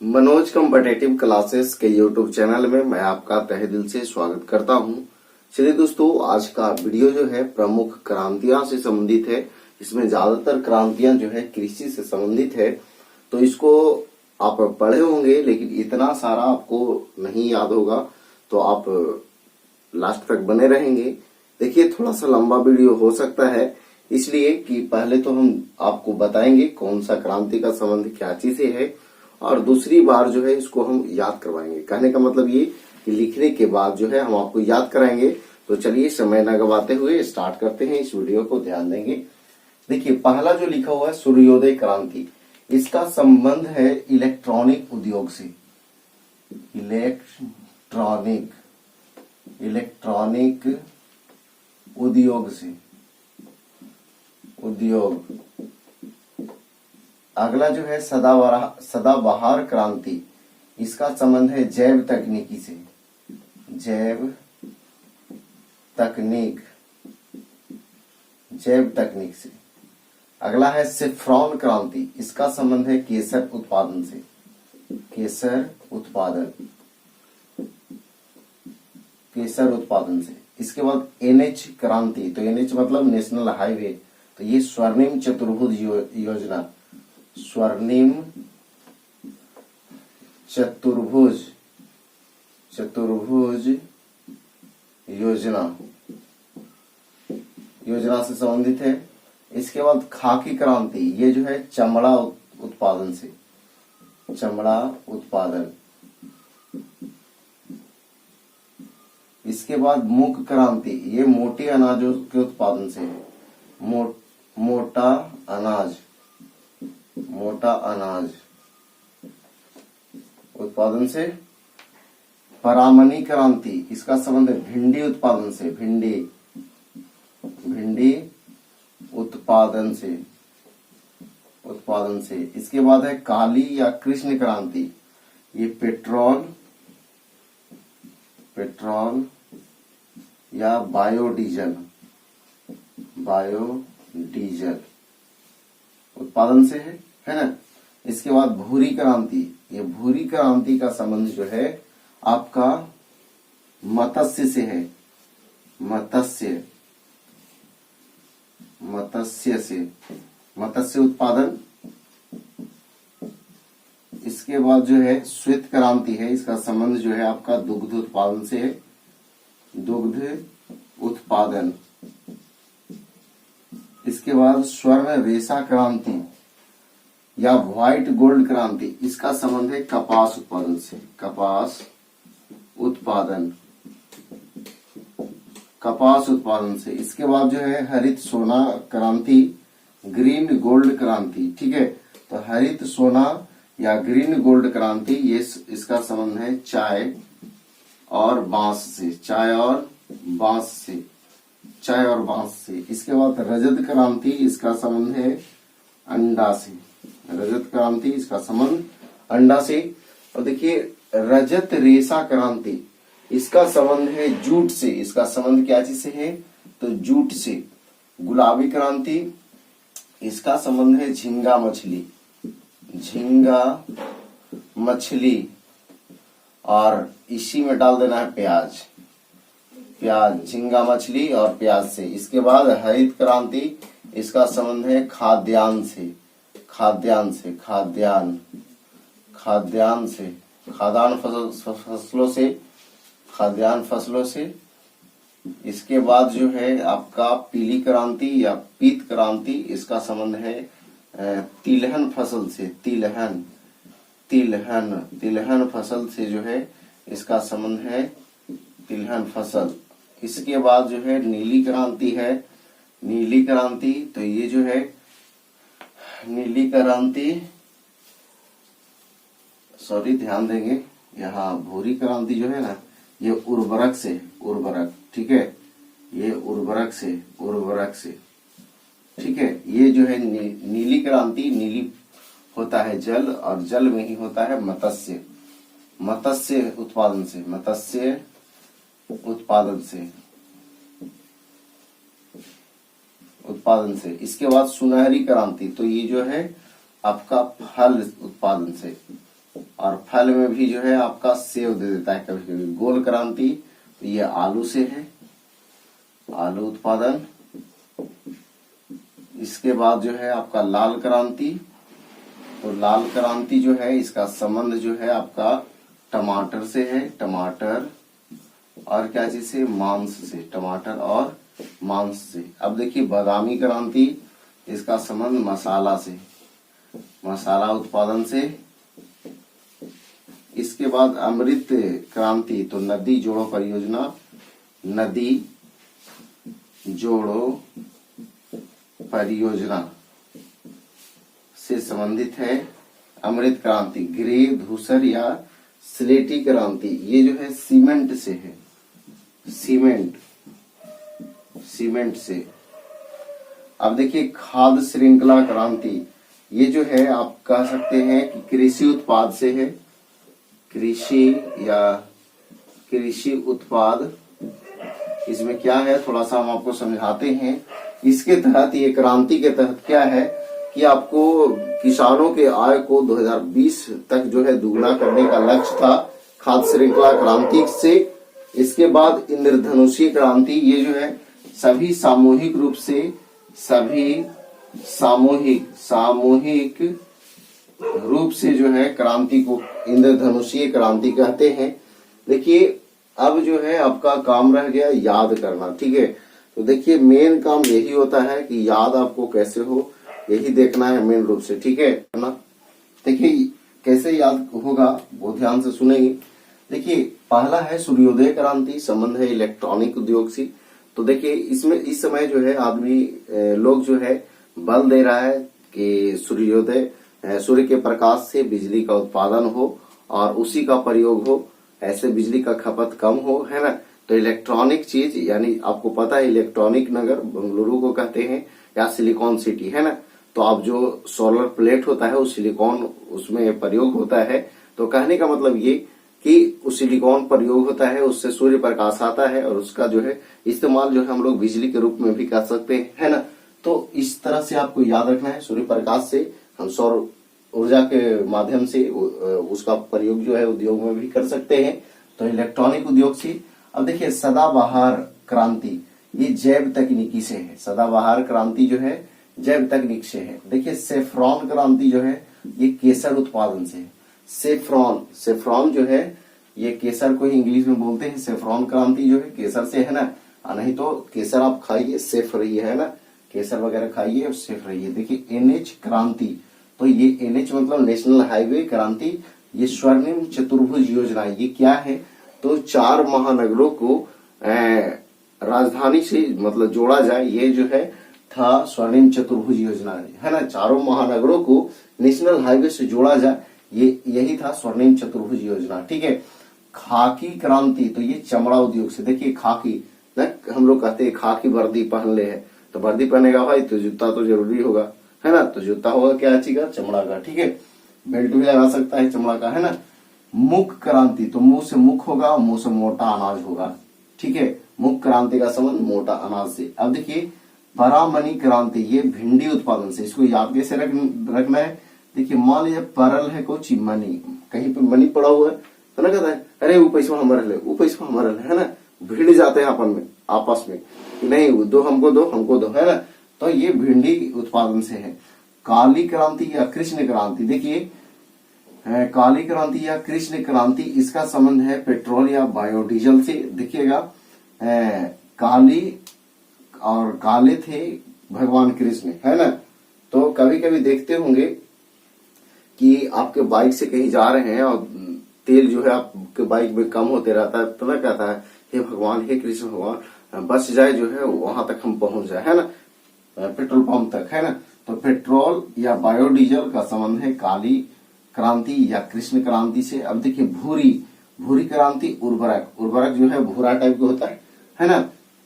Manoj competitive classes के YouTube channel में मैं आपका तहे दिल से स्वागत करता हूं। चलिए दोस्तों, आज का वीडियो जो है प्रमुख क्रांतियां से संबंधित है। इसमें ज्यादातर क्रांतियां जो है कृषि से संबंधित है, तो इसको आप पढ़े होंगे लेकिन इतना सारा आपको नहीं याद होगा, तो आप लास्ट तक बने रहेंगे। देखिए, थोड़ा सा लंबा वीडियो हो सकता है, इसलिए कि पहले तो हम आपको बताएंगे कौन सा क्रांति का संबंध क्या चीज से है, और दूसरी बार जो है इसको हम याद करवाएंगे। कहने का मतलब ये कि लिखने के बाद जो है हम आपको याद कराएंगे। तो चलिए समय न गवाते हुए स्टार्ट करते हैं, इस वीडियो को ध्यान देंगे। देखिए, पहला जो लिखा हुआ है सूर्योदय क्रांति, इसका संबंध है इलेक्ट्रॉनिक उद्योग से। इलेक्ट्रॉनिक उद्योग से अगला जो है सदाबहार क्रांति, इसका संबंध है जैव तकनीकी से। जैव तकनीक से। अगला है सेफ्रॉन क्रांति, इसका संबंध है केसर उत्पादन से। केसर उत्पादन से। इसके बाद एनएच क्रांति, तो एनएच मतलब नेशनल हाईवे, तो ये स्वर्णिम चतुर्भुज योजना। स्वर्णिम चतुर्भुज योजना से संबंधित है। इसके बाद खाकी क्रांति, ये जो है चमड़ा उत्पादन से। चमड़ा उत्पादन। इसके बाद मूक क्रांति, ये मोटे अनाजों के उत्पादन से है। मोटा अनाज उत्पादन से। परामनी क्रांति, इसका संबंध है भिंडी उत्पादन से। भिंडी उत्पादन से। इसके बाद है काली या कृष्ण क्रांति, ये पेट्रोल या बायोडीजल उत्पादन से है ना। इसके बाद भूरी क्रांति, ये भूरी क्रांति का संबंध जो है आपका मत्स्य से है। मत्स्य उत्पादन। इसके बाद जो है श्वेत क्रांति है, इसका संबंध जो है आपका दुग्ध उत्पादन से है। दुग्ध उत्पादन। इसके बाद स्वर्ण रेशा क्रांति या व्हाइट गोल्ड क्रांति, इसका संबंध है कपास उत्पादन से। कपास उत्पादन से। इसके बाद जो है हरित सोना क्रांति, ग्रीन गोल्ड क्रांति। ठीक है, तो हरित सोना या ग्रीन गोल्ड क्रांति, ये इसका संबंध है चाय और बांस से। इसके बाद रजत क्रांति, इसका संबंध है अंडा से। रजत क्रांति, इसका संबंध अंडा से। और देखिए, रजत रेशा क्रांति, इसका संबंध है जूट से। इसका संबंध क्या चीज से है, तो जूट से। गुलाबी क्रांति, इसका संबंध है झींगा मछली, और इसी में डाल देना है प्याज। झींगा मछली और प्याज से। इसके बाद हरित क्रांति, इसका संबंध है खाद्यान्न फसलों से। इसके बाद जो है आपका पीली क्रांति या पीत क्रांति, इसका संबंध है तिलहन फसल से। तिलहन फसल से जो है इसका संबंध है तिलहन फसल। इसके बाद जो है नीली क्रांति है। नीली क्रांति, तो ये जो है नीली क्रांति, ध्यान देंगे यहाँ भूरी क्रांति जो है ना, ये उर्वरक से। ठीक है, ये उर्वरक से। ठीक है, ये जो है नीली क्रांति, नीली होता है जल, और जल में ही होता है मत्स्य उत्पादन से। इसके बाद सुनहरी क्रांति, तो ये जो है आपका फल उत्पादन से। और फल में भी जो है आपका सेव दे देता है कभी कभी। गोल क्रांति तो ये आलू से है, आलू उत्पादन। इसके बाद जो है आपका लाल क्रांति, तो लाल क्रांति जो है इसका संबंध जो है आपका टमाटर से है, टमाटर और क्या चीज से, मांस से, टमाटर और मांस से। अब देखिए बादामी क्रांति, इसका संबंध मसाला से, मसाला उत्पादन से। इसके बाद अमृत क्रांति तो नदी जोड़ो परियोजना, नदी जोड़ो परियोजना से संबंधित है अमृत क्रांति। ग्रे धूसर या स्लेटी क्रांति, ये जो है सीमेंट से है, सीमेंट से। अब देखिए खाद्य श्रृंखला क्रांति, ये जो है आप कह सकते हैं कि कृषि उत्पाद से है, कृषि या कृषि उत्पाद। इसमें क्या है थोड़ा सा हम आपको समझाते हैं। इसके तहत, ये क्रांति के तहत क्या है कि आपको किसानों के आय को 2020 तक जो है दुगना करने का लक्ष्य था खाद्य श्रृंखला क्रांति से। इसके बाद इंद्रधनुषीय क्रांति, ये जो है सभी सामूहिक रूप से, सभी सामूहिक रूप से जो है क्रांति को इंद्रधनुषीय क्रांति कहते हैं। देखिए अब जो है आपका काम रह गया याद करना, ठीक है। तो देखिए मेन काम यही होता है कि याद आपको कैसे हो, यही देखना है मेन रूप से, ठीक है ना। देखिए कैसे याद होगा वो ध्यान से सुनेंगे। देखिए पहला है सूर्योदय क्रांति, संबंध है इलेक्ट्रॉनिक उद्योग से। तो देखिए इसमें इस समय जो है आदमी लोग जो है बल दे रहा है कि सूर्योदय, सूर्य के प्रकाश से बिजली का उत्पादन हो और उसी का प्रयोग हो, ऐसे बिजली का खपत कम हो, है ना। तो इलेक्ट्रॉनिक चीज, यानी आपको पता है इलेक्ट्रॉनिक नगर बेंगलुरु को कहते हैं या सिलिकॉन सिटी, है ना। तो अब जो सोलर प्लेट होता है वो सिलिकॉन उसमें प्रयोग होता है। तो कहने का मतलब ये कि उस सिलिकॉन प्रयोग होता है, उससे सूर्य प्रकाश आता है और उसका जो है इस्तेमाल जो है हम लोग बिजली के रूप में भी कर सकते हैं, है ना। तो इस तरह से आपको याद रखना है, सूर्य प्रकाश से हम सौर ऊर्जा के माध्यम से उसका प्रयोग जो है उद्योग में भी कर सकते हैं। तो इलेक्ट्रॉनिक उद्योग से। अब देखिए सदाबहार क्रांति, ये जैव तकनीकी से है। सदाबहार क्रांति जो है जैव तकनीक से है। देखिए सेफ्रॉन क्रांति जो है ये केसर उत्पादन से है। सेफ्रॉन जो है ये केसर को ही इंग्लिश में बोलते हैं। सेफ्रॉन क्रांति जो है केसर से है ना, नहीं तो केसर आप खाइए सेफ रहिए, है ना, केसर वगैरह खाइए और सेफ रहिए। देखिए एनएच क्रांति, तो ये एनएच मतलब नेशनल हाईवे क्रांति, ये स्वर्णिम चतुर्भुज योजना, ये क्या है तो 4 महानगरों को राजधानी से मतलब जोड़ा जाए, ये जो है था स्वर्णिम चतुर्भुज योजना, है ना। चारों महानगरों को नेशनल हाईवे से जोड़ा जाए, ये यही था स्वर्णिम चतुर्भुज योजना, ठीक है। खाकी क्रांति, तो ये चमड़ा उद्योग से। देखिए खाकी ना, हम लोग कहते हैं खाकी वर्दी पहन ले है, तो वर्दी पहनेगा भाई तो जूता तो जरूरी होगा, है ना। तो जूता होगा क्या चीज का, चमड़ा का, ठीक है। बेल्ट भी लगा सकता है चमड़ा का, है ना। मुख क्रांति, तो मुंह से मुख होगा, मुंह से मोटा अनाज होगा, ठीक है। मुख क्रांति का संबंध मोटा अनाज से। अब देखिए परामनी क्रांति, ये भिंडी उत्पादन से। इसको याद कैसे रखना है, देखिए मान लीजिए परल है कुछ मनी, कहीं पे मनी पड़ा हुआ है तो ना कहता है अरे वो पैसा हमारे ले, वो पैसा हमारे ले, है ना। भिड़ जाते हैं अपन में आपस में, नहीं दो हमको दो, हमको दो, है ना। तो ये भिंडी उत्पादन से है। काली क्रांति या कृष्ण क्रांति, देखिए काली क्रांति या कृष्ण क्रांति, इसका संबंध है पेट्रोल या बायोडीजल से। देखिएगा काली और काले थे भगवान कृष्ण, है ना। तो कभी कभी देखते होंगे कि आपके बाइक से कहीं जा रहे हैं और तेल जो है आपके बाइक में कम होते रहता है, तो ना कहता है हे भगवान, हे कृष्ण भगवान, बच जाए जो है वहां तक हम पहुंच जाए, है ना, पेट्रोल पंप तक, है ना। तो पेट्रोल या बायोडीजल का संबंध है काली क्रांति या कृष्ण क्रांति से। अब देखिए भूरी क्रांति, उर्वरक जो है भूरा टाइप का होता है ना।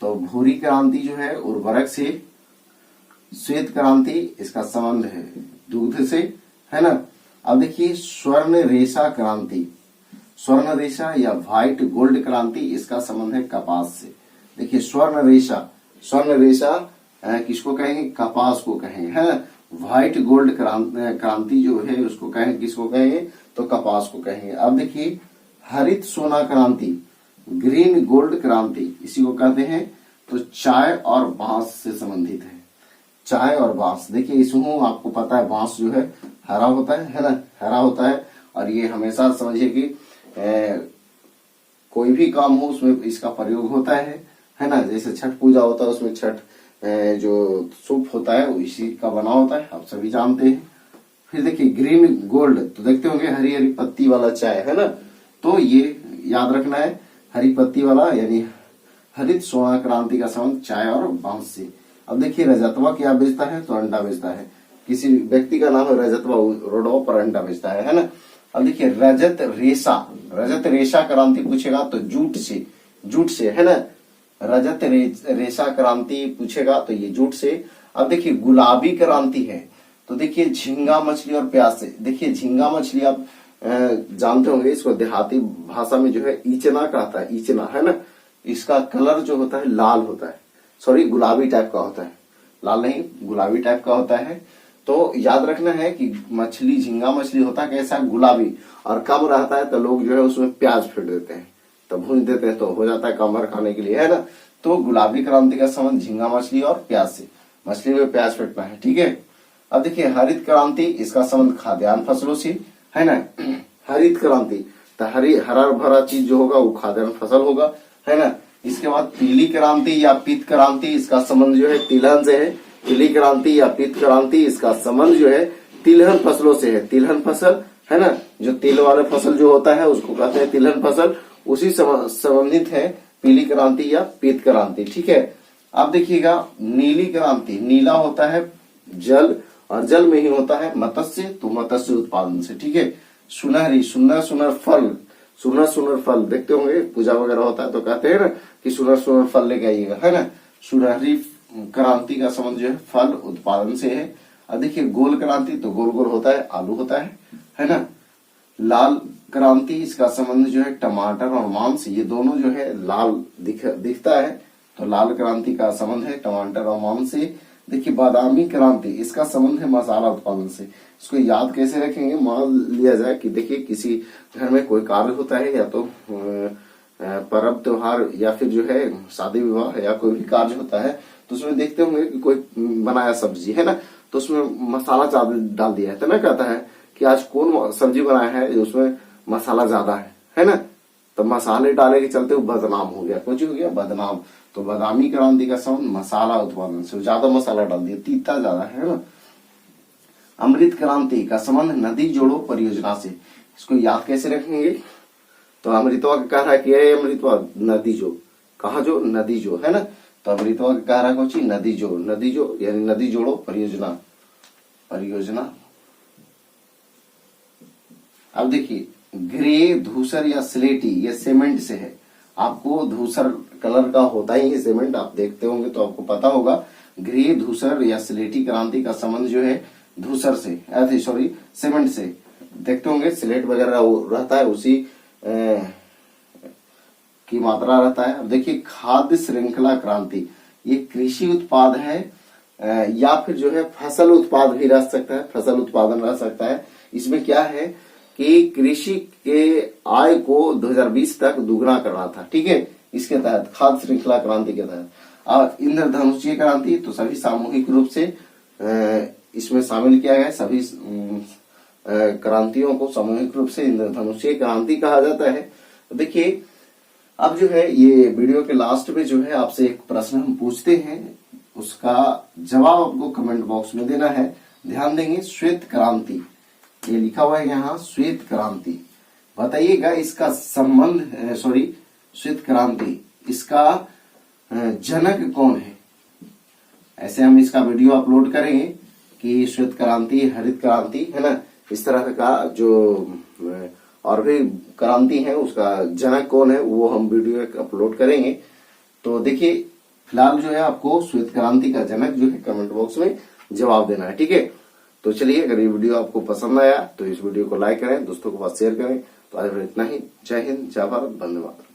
तो भूरी क्रांति जो है उर्वरक से। श्वेत क्रांति, इसका संबंध है दूध से, है ना। अब देखिए स्वर्ण रेशा क्रांति, स्वर्ण रेशा या व्हाइट गोल्ड क्रांति, इसका संबंध है कपास से। देखिए स्वर्ण रेशा किसको कहेंगे, कपास को कहेंगे, है ना। व्हाइट गोल्ड क्रांति जो है उसको कहेंगे, किसको कहेंगे, तो कपास को कहेंगे। अब देखिए हरित सोना क्रांति, ग्रीन गोल्ड क्रांति, इसी को कहते हैं। तो चाय और बांस से संबंधित है। चाय और बांस, देखिए इसमें आपको पता है बांस जो है हरा होता है ना, हरा होता है। और ये हमेशा समझिए कि कोई भी काम हो उसमें इसका प्रयोग होता है ना। जैसे छठ पूजा होता है उसमें छठ जो सूप होता है वो इसी का बना होता है, आप सभी जानते हैं। फिर देखिए ग्रीन गोल्ड, तो देखते होंगे हरी हरी पत्ती वाला चाय है ना, तो ये याद रखना है हरी पत्ती वाला, यानी हरित सोना क्रांति का संबंध चाय और बांस से। अब देखिए रजतवा क्या बेचता है, तो अंडा बेचता है। किसी व्यक्ति का नाम है रजतवा, रोडों पर अंडा बेचता है ना। अब देखिए रजत रेशा क्रांति पूछेगा तो जूट से है ना। रजत रेशा क्रांति पूछेगा तो ये जूट से। अब देखिए गुलाबी क्रांति है, तो देखिए झींगा मछली और प्याज से। देखिए झींगा मछली आप जानते होंगे, इसको देहाती भाषा में जो है इचना कहता है, इचना है ना। इसका कलर जो होता है लाल होता है, सॉरी गुलाबी टाइप का होता है, लाल नहीं गुलाबी टाइप का होता है। तो याद रखना है कि मछली झींगा मछली होता है कैसा, गुलाबी, और कम रहता है तो लोग जो है उसमें प्याज फेंट देते हैं, तो भून देते हैं तो हो जाता है कमर खाने के लिए है ना। तो गुलाबी क्रांति का संबंध झींगा मछली और प्याज से, मछली में प्याज फेंटना है, ठीक है। अब देखिए हरित क्रांति, इसका संबंध खाद्यान्न फसलों से है ना। हरित क्रांति तो हरा भरा चीज जो होगा वो खाद्यान्न फसल होगा है ना। इसके बाद पीली क्रांति या पीत क्रांति, इसका संबंध जो है तिलहन से है। पीली क्रांति या पीत क्रांति, इसका संबंध जो है तिलहन फसलों से है। तिलहन फसल है ना, जो तिल वाले फसल जो होता है उसको कहते हैं तिलहन फसल, उसी संबंधित है पीली क्रांति या पीत क्रांति, ठीक है। अब देखिएगा नीली क्रांति, नीला होता है जल और जल में ही होता है मत्स्य, तो मत्स्य उत्पादन से, ठीक है। सुनहरी, सुनर फल देखते होंगे, पूजा वगैरह होता है तो कहते हैं ना कि सुनर फल लेके आइएगा है ना। सुनहरी क्रांति का संबंध जो है फल उत्पादन से है। अब देखिए गोल क्रांति, तो गोल गोल होता है, आलू होता है ना। लाल क्रांति, इसका संबंध जो है टमाटर और मांस, ये दोनों जो है लाल दिखता है, तो लाल क्रांति का संबंध है टमाटर और मांस से। देखिए बादामी क्रांति, इसका संबंध है मसाला उत्पादन से। इसको याद कैसे रखेंगे, मान लिया जाए कि देखिए किसी घर में कोई कार्य होता है, या तो पर्व त्योहार या फिर जो है शादी विवाह या कोई भी कार्य होता है, तो उसमें देखते होंगे कि कोई बनाया सब्जी है ना, तो उसमें मसाला ज्यादा डाल दिया है, तो ना कहता है कि आज कौन सब्जी बनाया है उसमें मसाला ज्यादा है ना। तो मसाले डाले के चलते वो बदनाम हो गया, कुछ हो गया बदनाम। तो बादामी क्रांति का संबंध मसाला उत्पादन से, ज्यादा मसाला डाल दिया, तीता ज्यादा है ना। अमृत क्रांति का संबंध नदी जोड़ो परियोजना से। इसको याद कैसे रखेंगे, तो अमृतवा का कह रहा है कि अमृतवा नदी जो, कहा जो नदी जो है ना, तो अमृतवा का कह रहा है कुछ नदी जो यानी नदी जोड़ो परियोजना। अब देखिए ग्रे, धूसर या स्लेटी, ये सीमेंट से है। आपको धूसर कलर का होता ही है सीमेंट, आप देखते होंगे तो आपको पता होगा। ग्रे, धूसर या स्लेटी क्रांति का संबंध जो है धूसर से, सॉरी सीमेंट से। देखते होंगे स्लेट वगैरह रहता है, उसी की मात्रा रहता है। अब देखिए खाद्य श्रृंखला क्रांति, ये कृषि उत्पाद है या फिर जो है फसल उत्पाद भी रह सकता है, फसल उत्पादन रह सकता है। इसमें क्या है कि कृषि के आय को 2020 तक दुगना करना था, ठीक है। इसके तहत खाद्य श्रृंखला क्रांति के तहत। और इंद्रधनुषीय क्रांति, तो सभी सामूहिक रूप से इसमें शामिल किया गया है। सभी क्रांतियों को सामूहिक रूप से इंद्रधनुषीय क्रांति कहा जाता है। तो देखिए अब जो है ये वीडियो के लास्ट में जो है आपसे एक प्रश्न हम पूछते हैं, उसका जवाब आपको कमेंट बॉक्स में देना है। ध्यान देंगे, श्वेत क्रांति, ये लिखा हुआ है यहाँ श्वेत क्रांति, बताइएगा इसका संबंध, सॉरी श्वेत क्रांति, इसका जनक कौन है। ऐसे हम इसका वीडियो अपलोड करेंगे कि श्वेत क्रांति, हरित क्रांति है ना, इस तरह का जो और भी क्रांति है उसका जनक कौन है, वो हम वीडियो अपलोड करेंगे। तो देखिए फिलहाल जो है आपको श्वेत क्रांति का जनक जो है कमेंट बॉक्स में जवाब देना है, ठीक है। तो चलिए, अगर ये वीडियो आपको पसंद आया तो इस वीडियो को लाइक करें, दोस्तों के पास शेयर करें। तो आज इतना ही। जय हिंद, जय भारत, वंदे मातरम।